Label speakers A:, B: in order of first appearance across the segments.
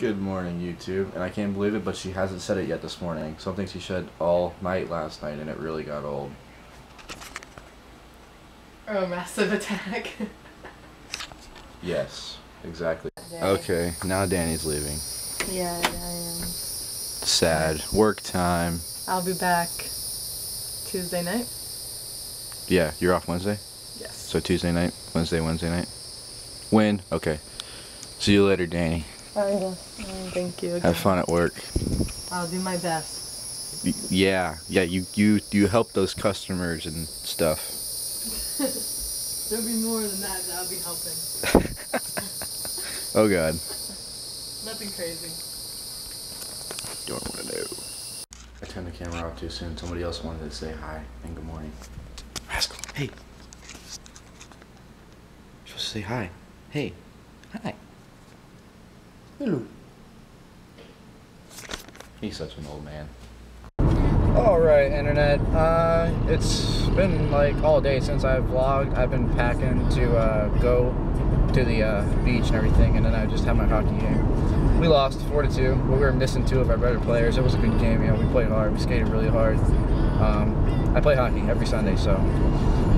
A: Good morning, YouTube. And I can't believe it, but she hasn't said it yet this morning. Something she said all night last night, and it really got old.
B: Oh, massive attack.
A: Yes, exactly. Okay, now Danny's leaving.
B: Yeah, I am.
A: Sad. Work time.
B: I'll be back Tuesday night.
A: Yeah, you're off Wednesday?
B: Yes.
A: So Tuesday night, Wednesday night? When? Okay. See you later, Danny.
B: Thank you.
A: Have fun at work.
B: I'll do my best.
A: Yeah, you help those customers and stuff.
B: There'll be more than that I'll be helping.
A: Oh God.
B: Nothing crazy.
A: Don't want to know. I turned the camera off too soon. Somebody else wanted to say hi and good morning. Rascal, hey. You're supposed to say hi. Hey. Hi. Hello. He's such an old man. Alright, internet. It's been like all day since I've vlogged. I've been packing to go to the beach and everything, and then I just had my hockey game. We lost 4-2. We were missing 2 of our better players. It was a good game, you know, we played hard, we skated really hard. I play hockey every Sunday, so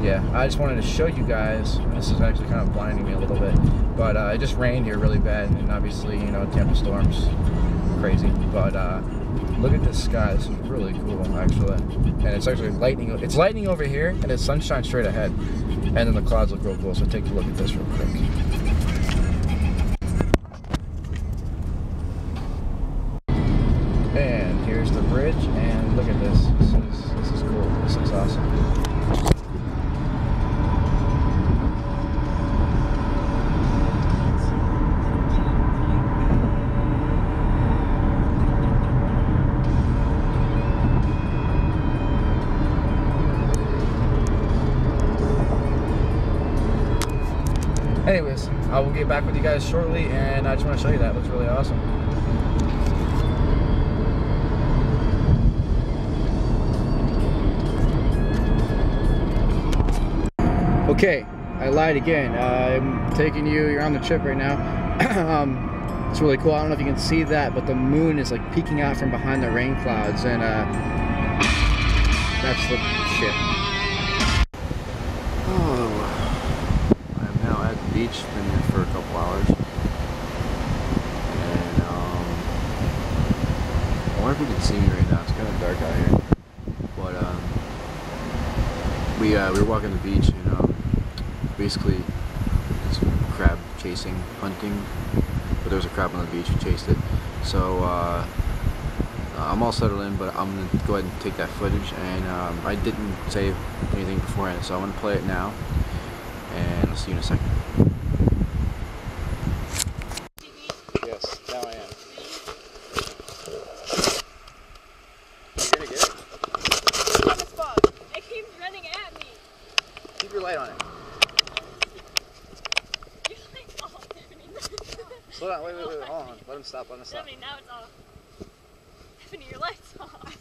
A: yeah, I just wanted to show you guys. This is actually kind of blinding me a little bit, but it just rained here really bad, and obviously, you know, Tampa storms, crazy. But look at this sky. This is really cool, actually, and it's actually lightning. It's lightning over here, and it's sunshine straight ahead, and then the clouds look real cool. So take a look at this real quick. And here's the bridge, and look at this. This is cool. This looks awesome. Anyways, I will get back with you guys shortly, and I just want to show you that. It looks really awesome. Okay, I lied again. I'm taking you, you're on the trip right now. It's really cool. I don't know if you can see that, but the moon is like peeking out from behind the rain clouds, and that's the shit. Oh, I'm now at the beach, been here for a couple hours. And I wonder if you can see me right now. It's kind of dark out here. But we were walking the beach, you know. Basically, it's crab chasing, hunting, but there was a crab on the beach, we chased it. So I'm all settled in, but I'm going to go ahead and take that footage, and I didn't save anything beforehand, so I'm going to play it now, and I'll see you in a second. Yes, now I am. You're going to get it?
C: It keeps running at me.
A: Keep your light on it. Slow down, wait, hold on. Let him stop, let him stop.
C: Stephanie, now it's off. Stephanie, your light's off.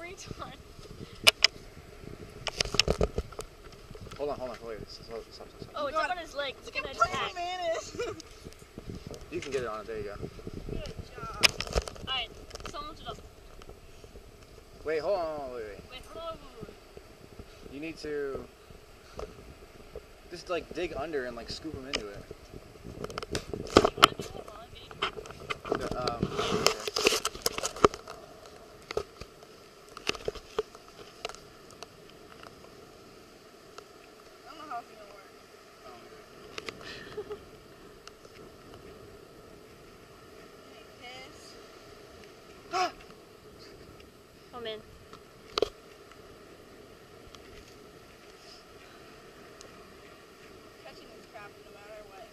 C: Retard.
A: Hold on, wait, stop.
C: Oh, it's up on his leg. It's gonna attack.
A: You can get it on it, there you go.
C: Good job. Alright, someone to the...
A: Wait, hold on, wait.
C: Wait, hold on.
A: You need to just like dig under and like scoop them into it.
C: Come in.
D: Catching this crap no matter what.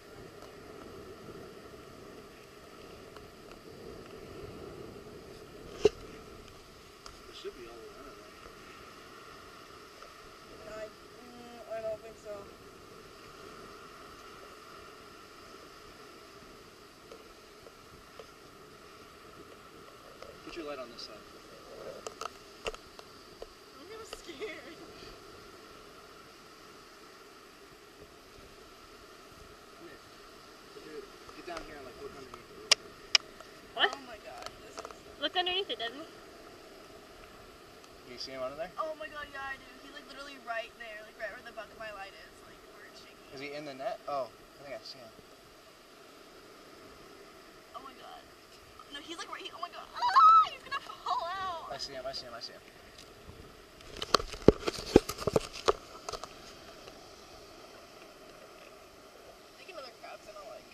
A: It should be all around.
D: I don't think so.
A: Put your light on this side.
D: I'm scared.
A: Get down here and like look underneath it.
C: Look at him.
A: You see him under there?
D: Oh my god, yeah, I do. He's like literally right there, like right where the buck of my light is, like where it's shaking.
A: Is he in the net? Oh, I think I see him.
D: Oh my god. No, he's like right here. Oh my god. Ah, he's gonna fall out.
A: I see him, I see him, I see him.
D: Take another crabs and I'll like.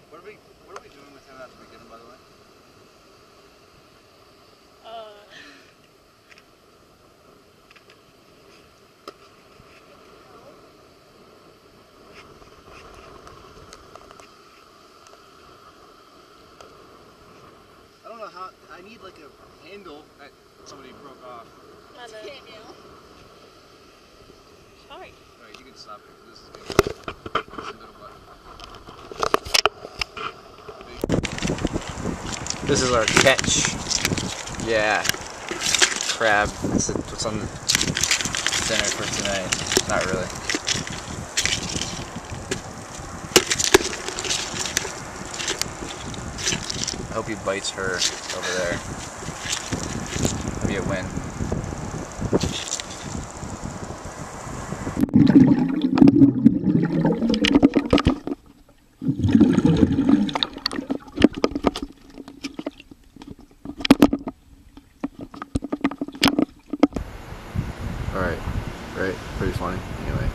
A: What are we doing with him after we get him, by the way? I don't know how. I need like a handle that somebody broke off.
C: Sorry.
A: Alright, you can stop it. This is good. This is a little button. This is our catch. Yeah. Crab. That's what's on the dinner for tonight. Not really. I hope he bites her over there. That'd be a win. Alright, great, pretty funny. Anyway,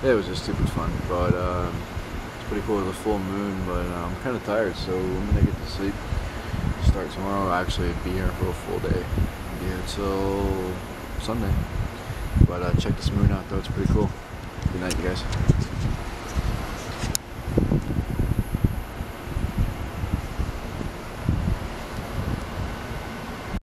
A: yeah, it was just stupid fun, but it's pretty cool. It was a full moon, but I'm kind of tired, so I'm gonna get to sleep. Start tomorrow. Actually, be here for a full day. Be here till Sunday. But check this moon out, though. It's pretty cool. Good night, you guys.